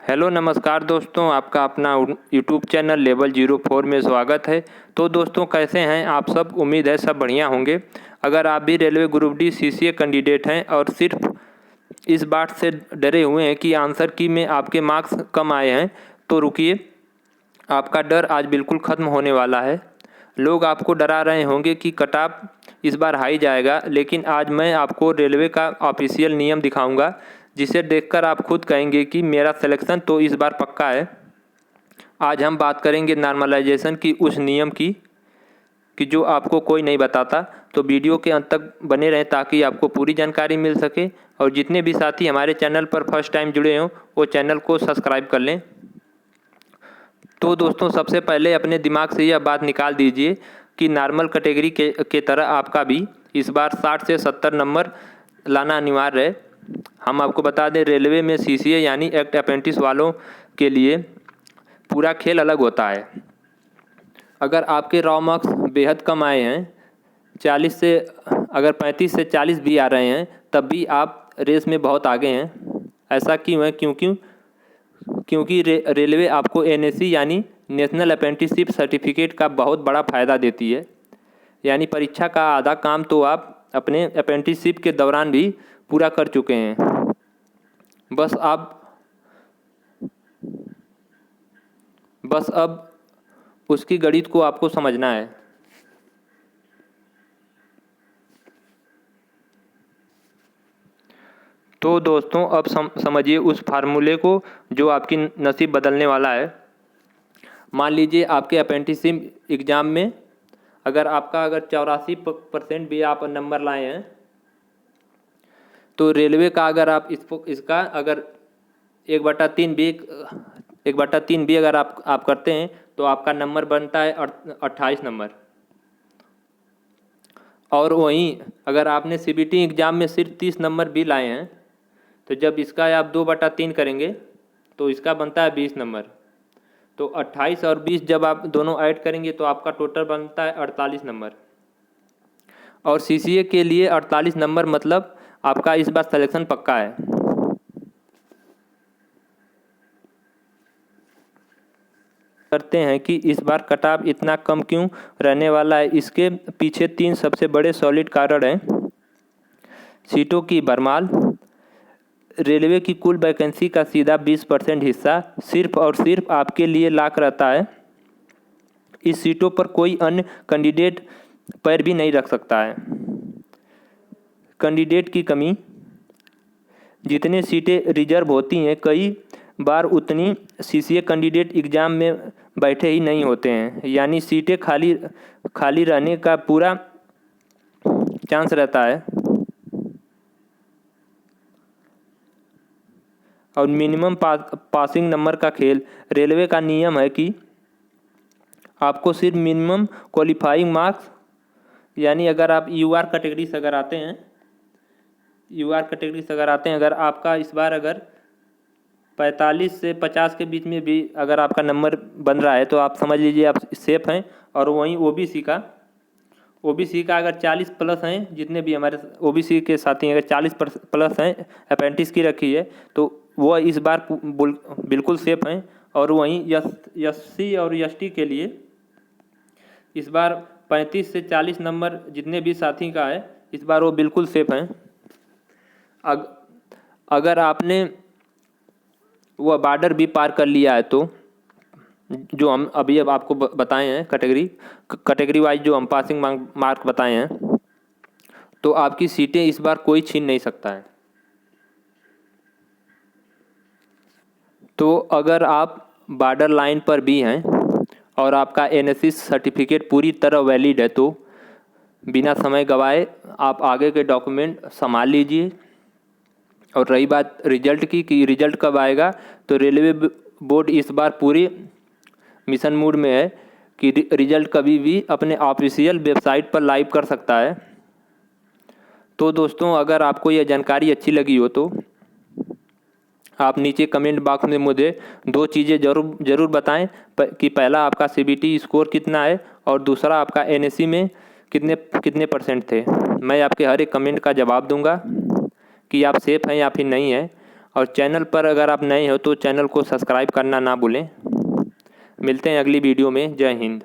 Hello नमस्कार दोस्तों, आपका अपना यूट्यूब चैनल लेवल 04 में स्वागत है। तो दोस्तों कैसे हैं आप सब? उम्मीद है सब बढ़िया होंगे। अगर आप भी railway group D CCA candidate हैं और सिर्फ इस बात से डरे हुए हैं कि आंसर की में आपके मार्क्स कम आए हैं, तो रुकिए, आपका डर आज बिल्कुल ख़त्म होने वाला है। लोग आपको डरा रहे होंगे कि कट ऑफ इस बार हाई जाएगा, लेकिन आज मैं आपको रेलवे का ऑफिशियल नियम दिखाऊंगा, जिसे देखकर आप खुद कहेंगे कि मेरा सिलेक्शन तो इस बार पक्का है। आज हम बात करेंगे नॉर्मलाइजेशन की, उस नियम की कि जो आपको कोई नहीं बताता। तो वीडियो के अंत तक बने रहें ताकि आपको पूरी जानकारी मिल सके। और जितने भी साथी हमारे चैनल पर फर्स्ट टाइम जुड़े हों वो चैनल को सब्सक्राइब कर लें। तो दोस्तों सबसे पहले अपने दिमाग से यह बात निकाल दीजिए कि नॉर्मल कैटेगरी के तरह आपका भी इस बार 60 से 70 नंबर लाना अनिवार्य है। हम आपको बता दें, रेलवे में सीसीए यानी एक्ट अप्रेंटिस वालों के लिए पूरा खेल अलग होता है। अगर आपके रॉ मार्क्स बेहद कम आए हैं, 40 से अगर 35 से 40 भी आ रहे हैं, तब भी आप रेस में बहुत आगे हैं। ऐसा क्यों है? क्योंकि रेलवे आपको एनएसी यानी नेशनल अप्रेंटिसशिप सर्टिफिकेट का बहुत बड़ा फ़ायदा देती है। यानी परीक्षा का आधा काम तो आप अपने अप्रेंटिसशिप के दौरान भी पूरा कर चुके हैं। बस अब उसकी गणित को आपको समझना है। तो दोस्तों अब समझिए उस फार्मूले को जो आपकी नसीब बदलने वाला है। मान लीजिए आपके अप्रेंटिसशिप एग्ज़ाम में अगर 84% भी आप नंबर लाए हैं, तो रेलवे का अगर आप इसका अगर 1/3 भी अगर आप करते हैं तो आपका नंबर बनता है 28 नंबर। और वहीं अगर आपने सीबीटी एग्ज़ाम में सिर्फ 30 नंबर भी लाए हैं, तो जब इसका आप 2/3 करेंगे तो इसका बनता है 20 नंबर। तो 28 और 20 जब आप दोनों ऐड करेंगे तो आपका टोटल बनता है 48 नंबर। और सीसीए के लिए 48 नंबर मतलब आपका इस बार सिलेक्शन पक्का है। करते हैं कि इस बार कट ऑफ इतना कम क्यों रहने वाला है। इसके पीछे 3 सबसे बड़े सॉलिड कारण हैं। सीटों की भरमार, रेलवे की कुल वैकेंसी का सीधा 20% हिस्सा सिर्फ और सिर्फ आपके लिए लॉक रहता है। इस सीटों पर कोई अन्य कैंडिडेट पैर भी नहीं रख सकता है। कैंडिडेट की कमी, जितने सीटें रिजर्व होती हैं, कई बार उतनी सीसीए कैंडिडेट एग्ज़ाम में बैठे ही नहीं होते हैं। यानी सीटें खाली रहने का पूरा चांस रहता है। और मिनिमम पासिंग नंबर का खेल, रेलवे का नियम है कि आपको सिर्फ मिनिमम क्वालिफाइंग मार्क्स, यानी अगर आप यूआर कैटेगरी से अगर आते हैं, अगर आपका इस बार अगर 45 से 50 के बीच में भी अगर आपका नंबर बन रहा है तो आप समझ लीजिए आप सेफ हैं। और वहीं ओबीसी का अगर 40 प्लस हैं, जितने भी हमारे ओबीसी के साथी अगर 40 प्लस हैं, अप्रेंटिस की रखी है, तो वो इस बार बिल्कुल सेफ हैं। और वहीं एससी और एसटी के लिए इस बार 35 से 40 नंबर जितने भी साथी का है, इस बार वो बिल्कुल सेफ हैं। अगर आपने वह बॉर्डर भी पार कर लिया है, तो जो हम अभी अब आपको बताए हैं कैटेगरी वाइज जो हम पासिंग मार्क बताए हैं, तो आपकी सीटें इस बार कोई छीन नहीं सकता है। तो अगर आप बॉर्डर लाइन पर भी हैं और आपका एनएससी सर्टिफिकेट पूरी तरह वैलिड है, तो बिना समय गवाए आप आगे के डॉक्यूमेंट संभाल लीजिए। और रही बात रिजल्ट की कि रिजल्ट कब आएगा, तो रेलवे बोर्ड इस बार पूरी मिशन मूड में है कि रिजल्ट कभी भी अपने ऑफिशियल वेबसाइट पर लाइव कर सकता है। तो दोस्तों अगर आपको यह जानकारी अच्छी लगी हो तो आप नीचे कमेंट बॉक्स में मुझे 2 चीज़ें ज़रूर बताएं कि पहला आपका सीबीटी स्कोर कितना है और दूसरा आपका एनएससी में कितने % थे। मैं आपके हर एक कमेंट का जवाब दूंगा कि आप सेफ हैं या फिर नहीं हैं। और चैनल पर अगर आप नए हो तो चैनल को सब्सक्राइब करना ना भूलें। मिलते हैं अगली वीडियो में। जय हिंद।